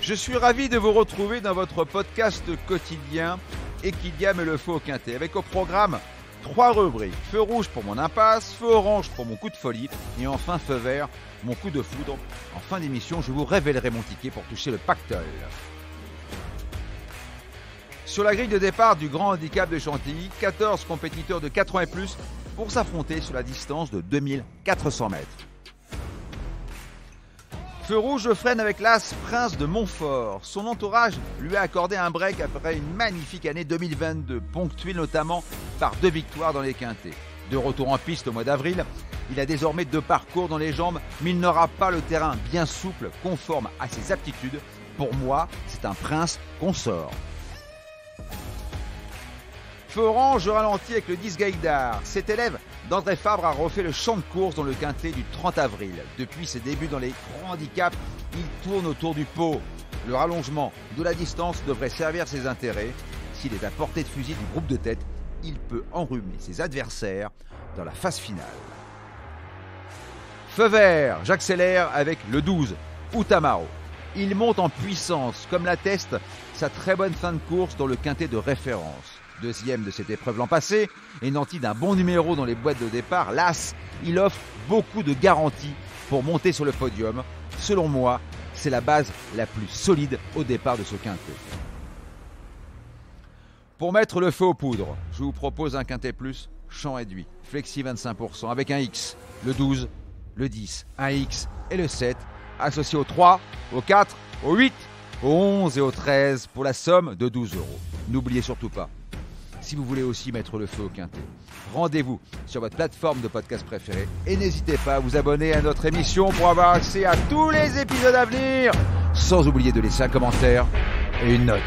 Je suis ravi de vous retrouver dans votre podcast quotidien Equidiam et le feu au quintet, avec au programme 3 rubriques. Feu rouge pour mon impasse, feu orange pour mon coup de folie et enfin feu vert, mon coup de foudre. En fin d'émission, je vous révélerai mon ticket pour toucher le pactole. Sur la grille de départ du Grand Handicap de Chantilly, 14 compétiteurs de 4 ans et plus pour s'affronter sur la distance de 2400 mètres. Feu rouge, je freine avec l'As Prince de Montfort. Son entourage lui a accordé un break après une magnifique année 2022, ponctuée notamment par 2 victoires dans les quintets. De retour en piste au mois d'avril, il a désormais 2 parcours dans les jambes, mais il n'aura pas le terrain bien souple, conforme à ses aptitudes. Pour moi, c'est un prince qu'on sort. Feu orange, je ralentis avec le 10 Gaïdar. Cet élève d'André Fabre a refait le champ de course dans le quintet du 30 avril. Depuis ses débuts dans les grands handicaps, il tourne autour du pot. Le rallongement de la distance devrait servir ses intérêts. S'il est à portée de fusil du groupe de tête, il peut enrhumer ses adversaires dans la phase finale. Feu vert, j'accélère avec le 12, Outamaro. Il monte en puissance, comme l'atteste sa très bonne fin de course dans le quintet de référence. Deuxième de cette épreuve l'an passé, et nanti d'un bon numéro dans les boîtes de départ, l'As, il offre beaucoup de garanties pour monter sur le podium. Selon moi, c'est la base la plus solide au départ de ce quintet. Pour mettre le feu aux poudres, je vous propose un quintet plus champ réduit, flexi 25%, avec un X, le 12, le 10, un X et le 7, associé au 3, au 4, au 8, au 11 et au 13 pour la somme de 12 €. N'oubliez surtout pas, si vous voulez aussi mettre le feu au quintet, rendez-vous sur votre plateforme de podcast préférée et n'hésitez pas à vous abonner à notre émission pour avoir accès à tous les épisodes à venir, sans oublier de laisser un commentaire et une note.